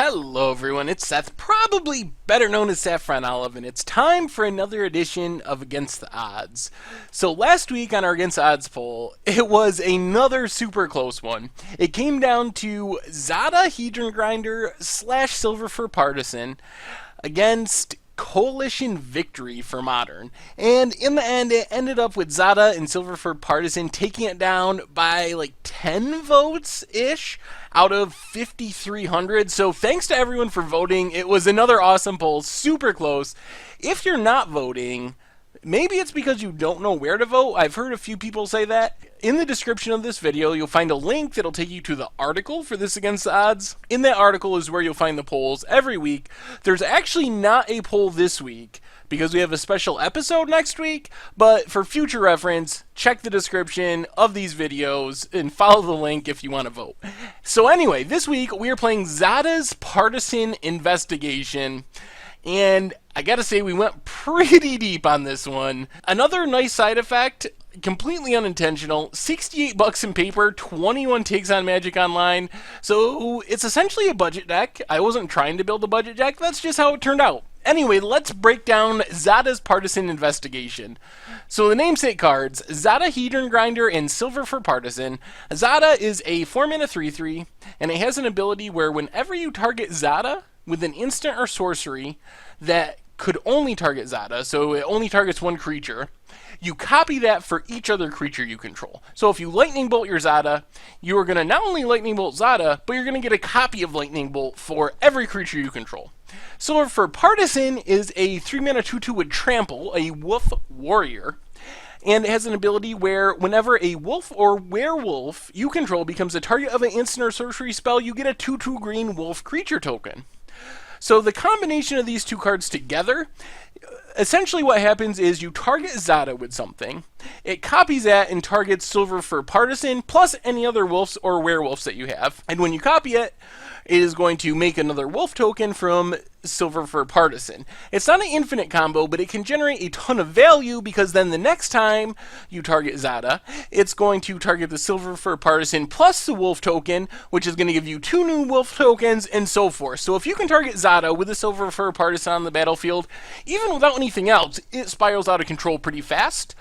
Hello everyone, it's Seth, probably better known as Saffron Olive, and it's time for another edition of Against the Odds. So last week on our Against the Odds poll, it was another super close one. It came down to Zada Hedron Grinder slash Silverfur Partisan against Coalition Victory for Modern. And in the end, it ended up with Zada and Silverfur Partisan taking it down by like 10 votes-ish out of 5,300. So thanks to everyone for voting. It was another awesome poll, super close. If you're not voting, maybe it's because you don't know where to vote. I've heard a few people say that. In the description of this video, you'll find a link that'll take you to the article for this Against the Odds. In that article is where you'll find the polls every week. There's actually not a poll this week because we have a special episode next week, but for future reference, check the description of these videos and follow the link if you want to vote. So anyway, this week we are playing Zada's Partisan Investigation. And I gotta say, we went pretty deep on this one. Another nice side effect, completely unintentional, 68 bucks in paper, 21 takes on Magic Online. So it's essentially a budget deck. I wasn't trying to build a budget deck, that's just how it turned out. Anyway, let's break down Zada's Partisan Investigation. So the namesake cards, Zada Hedron Grinder and Silverfur Partisan. Zada is a 4-mana 3/3, and it has an ability where whenever you target Zada with an instant or sorcery that could only target Zada, so it only targets one creature, you copy that for each other creature you control. So if you Lightning Bolt your Zada, you are going to not only Lightning Bolt Zada, but you're going to get a copy of Lightning Bolt for every creature you control. Silverfur Partisan is a 3-mana 2/2 with Trample, a Wolf Warrior, and it has an ability where whenever a wolf or werewolf you control becomes a target of an instant or sorcery spell, you get a 2/2 green wolf creature token. So the combination of these two cards together, essentially what happens is you target Zada with something, it copies that and targets Silverfur Partisan plus any other wolves or werewolves that you have, and when you copy it, it is going to make another wolf token from Silverfur Partisan. It's not an infinite combo, but it can generate a ton of value because then the next time you target Zada, it's going to target the Silverfur Partisan plus the wolf token, which is going to give you 2 new wolf tokens and so forth. So if you can target Zada with the Silverfur Partisan on the battlefield, even without anything else, it spirals out of control pretty fast.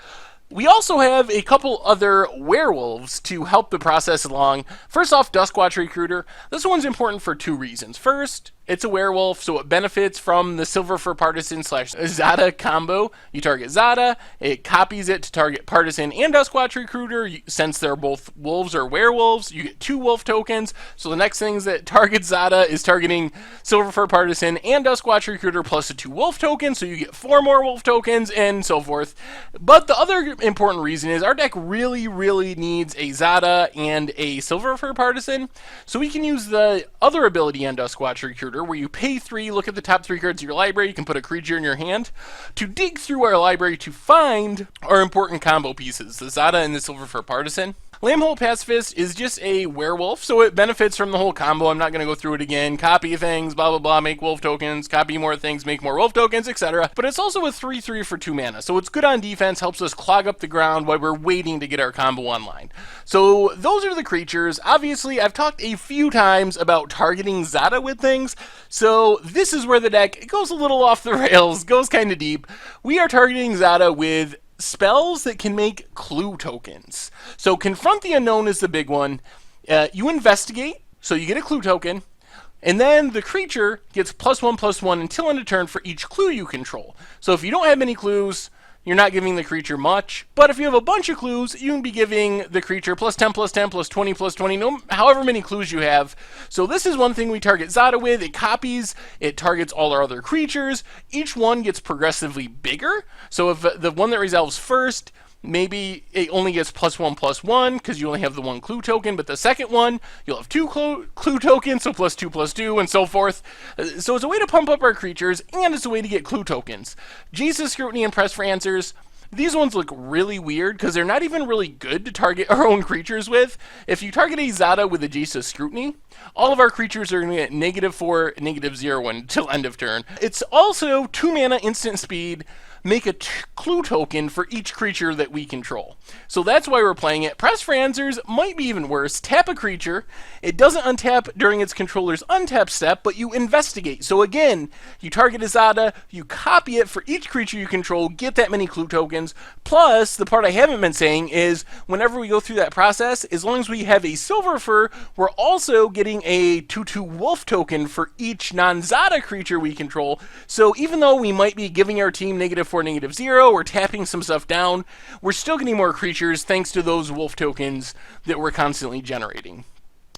We also have a couple other werewolves to help the process along. First off, Duskwatch Recruiter. This one's important for 2 reasons. First, it's a werewolf, so it benefits from the Silverfur Partisan slash Zada combo. You target Zada, it copies it to target Partisan and Duskwatch Recruiter. Since they're both wolves or werewolves, you get 2 wolf tokens. So the next thing that targets Zada is targeting Silverfur Partisan and Duskwatch Recruiter plus a 2 wolf tokens, so you get 4 more wolf tokens and so forth. But the other important reason is our deck really needs a Zada and a Silverfur Partisan, so we can use the other ability on Duskwatch Recruiter where you pay 3, look at the top 3 cards of your library, you can put a creature in your hand, to dig through our library to find our important combo pieces, the Zada and the Silverfur Partisan. Lambhole Pacifist is just a werewolf, so it benefits from the whole combo. I'm not going to go through it again. Copy things, blah, blah, blah, make wolf tokens, copy more things, make more wolf tokens, etc. But it's also a 3/3 for 2 mana, so it's good on defense, helps us clog up the ground while we're waiting to get our combo online. So those are the creatures. Obviously, I've talked a few times about targeting Zada with things, so this is where the deck goes a little off the rails, goes kind of deep. We are targeting Zada with spells that can make clue tokens. So Confront the Unknown is the big one. You investigate, so you get a clue token, and then the creature gets +1/+1 until end of turn for each clue you control. So if you don't have many clues, you're not giving the creature much. But if you have a bunch of clues, you can be giving the creature +10/+10 +20/20, however many clues you have. So this is one thing we target Zada with. It copies, it targets all our other creatures. Each one gets progressively bigger. So if the one that resolves first, maybe it only gets +1/+1 because you only have the 1 clue token, but the second one, you'll have 2 clue tokens, so +2/+2, and so forth. So it's a way to pump up our creatures, and it's a way to get clue tokens. Jesus Scrutiny and Press for Answers. These ones look really weird because they're not even really good to target our own creatures with. If you target a Zada with a Jesus Scrutiny, all of our creatures are going to get -4, -0 until end of turn. It's also 2 mana instant speed, make a clue token for each creature that we control. So that's why we're playing it. Press for answers might be even worse. Tap a creature. It doesn't untap during its controller's untap step, but you investigate. So again, you target a Zada, you copy it for each creature you control, get that many clue tokens. Plus, the part I haven't been saying is whenever we go through that process, as long as we have a Silverfur, we're also getting a 2/2 wolf token for each non-Zada creature we control. So even though we might be giving our team -4, -0, or tapping some stuff down, we're still getting more creatures thanks to those wolf tokens that we're constantly generating.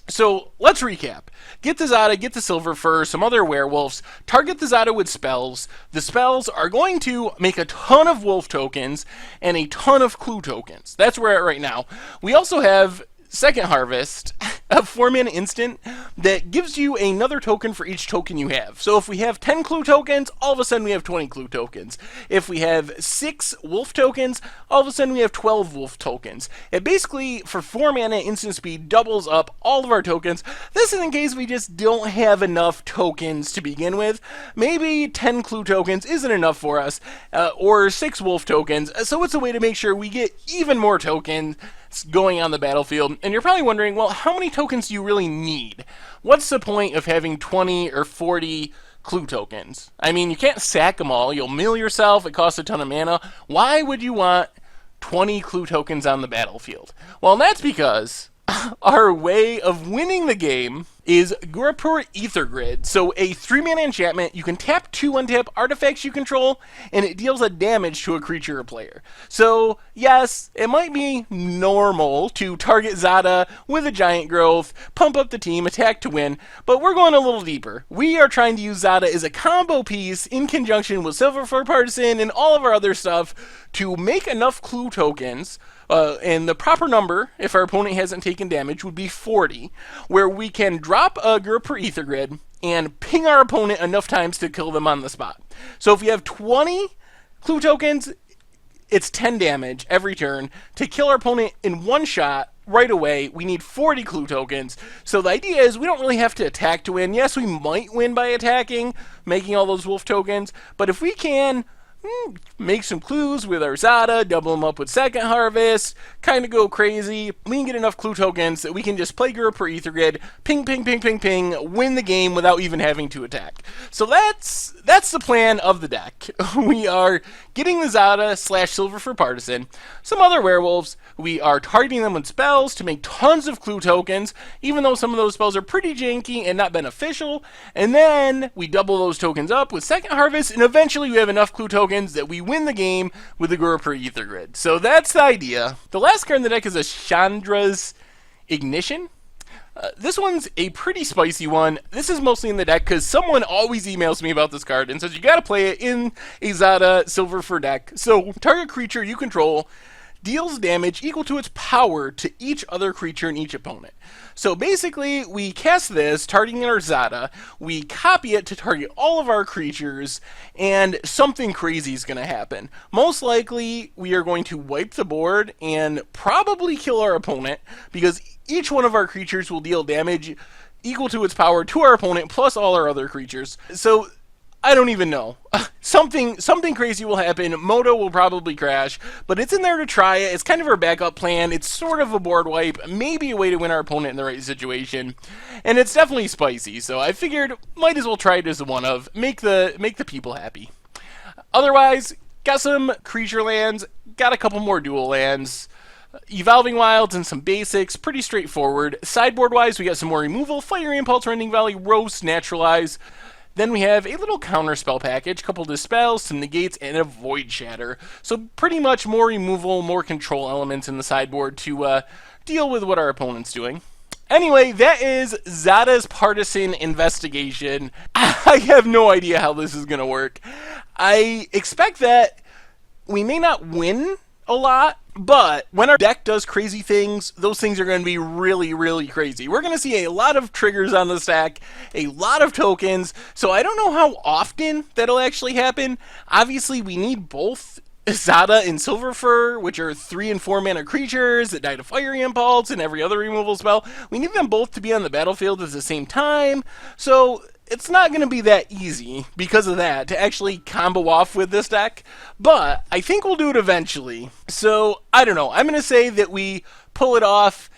So let's recap. Get the Zada, get the Silverfur, some other werewolves, target the Zada with spells. The spells are going to make a ton of wolf tokens and a ton of clue tokens. That's where we're at right now. We also have Second Harvest, a 4-mana instant that gives you another token for each token you have. So if we have 10 clue tokens, all of a sudden we have 20 clue tokens. If we have 6 wolf tokens, all of a sudden we have 12 wolf tokens. It basically, for 4-mana instant speed, doubles up all of our tokens. This is in case we just don't have enough tokens to begin with. Maybe 10 clue tokens isn't enough for us, or 6 wolf tokens. So it's a way to make sure we get even more tokens going on the battlefield. And you're probably wondering, well, how many tokens do you really need? What's the point of having 20 or 40 clue tokens? I mean, you can't sack them all. You'll mill yourself. It costs a ton of mana. Why would you want 20 clue tokens on the battlefield? Well, that's because our way of winning the game is Silverfur Ether Grid. So a 3-mana enchantment, you can tap 2 untap artifacts you control, and it deals a damage to a creature or player. So yes, it might be normal to target Zada with a giant growth, pump up the team, attack to win, but we're going a little deeper. We are trying to use Zada as a combo piece in conjunction with Silverfur Partisan and all of our other stuff to make enough clue tokens. And the proper number, if our opponent hasn't taken damage, would be 40, where we can drop a Silverfur Ether Grid and ping our opponent enough times to kill them on the spot. So if you have 20 clue tokens, it's 10 damage every turn. To kill our opponent in one shot right away, we need 40 clue tokens. So the idea is we don't really have to attack to win. Yes, we might win by attacking, making all those wolf tokens, but if we can make some clues with our Zada, double them up with Second Harvest, kind of go crazy, we can get enough clue tokens that we can just play Silverfur Ether Grid, ping, ping, ping, ping, ping, win the game without even having to attack. So that's the plan of the deck. We are getting the Zada / Silverfur Partisan, some other werewolves. We are targeting them with spells to make tons of clue tokens, even though some of those spells are pretty janky and not beneficial. And then we double those tokens up with Second Harvest, and eventually we have enough clue tokens that we win the game with the Silverfur Ether Grid. So that's the idea. The last card in the deck is a Chandra's Ignition. This one's a pretty spicy one. This is mostly in the deck because someone always emails me about this card and says you gotta play it in a Zada Silverfur deck. So target creature you control deals damage equal to its power to each other creature and each opponent. So basically, we cast this, targeting our Zada, we copy it to target all of our creatures, and something crazy is going to happen. Most likely, we are going to wipe the board and probably kill our opponent, because each one of our creatures will deal damage equal to its power to our opponent, plus all our other creatures. So I don't even know. Something crazy will happen. Moto will probably crash, but it's in there to try it. It's kind of our backup plan. It's sort of a board wipe, maybe a way to win our opponent in the right situation, and it's definitely spicy. So I figured might as well try it as a one of make the people happy. Otherwise, got some creature lands, got a couple more dual lands. Evolving Wilds and some basics, pretty straightforward. Sideboard-wise, we got some more removal, Fire Impulse, Rending Valley, Roast, Naturalize. Then we have a little counter spell package, a couple of dispels, some negates, and a void shatter. So pretty much more removal, more control elements in the sideboard to deal with what our opponent's doing. Anyway, that is Zada's Partisan investigation. I have no idea how this is going to work. I expect that we may not win a lot, but when our deck does crazy things, those things are going to be really, really crazy. We're going to see a lot of triggers on the stack, a lot of tokens, so I don't know how often that'll actually happen. Obviously, we need both Zada and Silverfur, which are 3 and 4 mana creatures that die to Fire Impulse and every other removal spell. We need them both to be on the battlefield at the same time, so it's not going to be that easy because of that to actually combo off with this deck, but I think we'll do it eventually. So, I don't know. I'm going to say that we pull it off,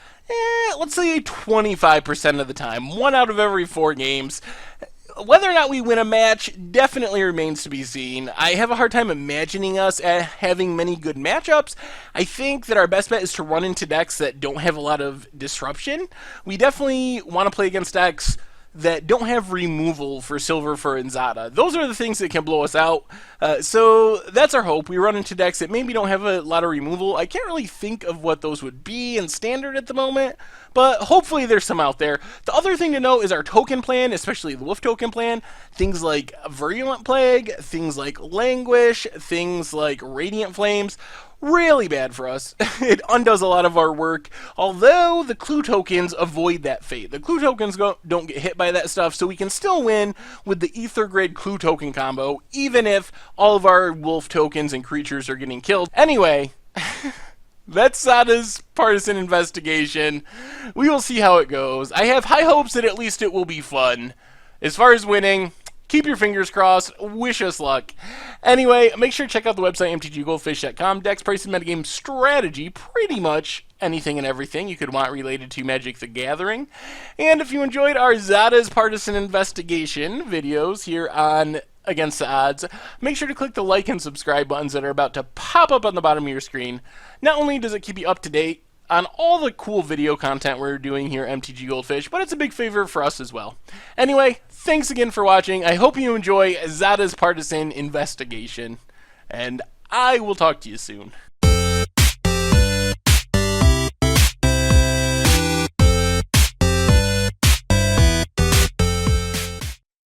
let's say 25% of the time, 1 out of every 4 games. Whether or not we win a match definitely remains to be seen. I have a hard time imagining us having many good matchups. I think that our best bet is to run into decks that don't have a lot of disruption. We definitely want to play against decks that don't have removal for Silverfur and Zada. Those are the things that can blow us out. So that's our hope. We run into decks that maybe don't have a lot of removal. I can't really think of what those would be in Standard at the moment, but hopefully there's some out there. The other thing to note is our token plan, especially the Wolf token plan. Things like Virulent Plague, things like Languish, things like Radiant Flames. Really bad for us. It undoes a lot of our work, although the clue tokens avoid that fate. The clue tokens don't get hit by that stuff, so we can still win with the Ether Grid clue token combo, even if all of our wolf tokens and creatures are getting killed. Anyway, that's Zada's Partisan investigation. We will see how it goes. I have high hopes that at least it will be fun. As far as winning, keep your fingers crossed. Wish us luck. Anyway, make sure to check out the website, mtggoldfish.com. Decks, price, and metagame strategy. Pretty much anything and everything you could want related to Magic the Gathering. And if you enjoyed our Zada's Partisan investigation videos here on Against the Odds, make sure to click the like and subscribe buttons that are about to pop up on the bottom of your screen. Not only does it keep you up to date on all the cool video content we're doing here at MTG Goldfish, but it's a big favor for us as well. Anyway, thanks again for watching. I hope you enjoy Zada's Partisan investigation, and I will talk to you soon.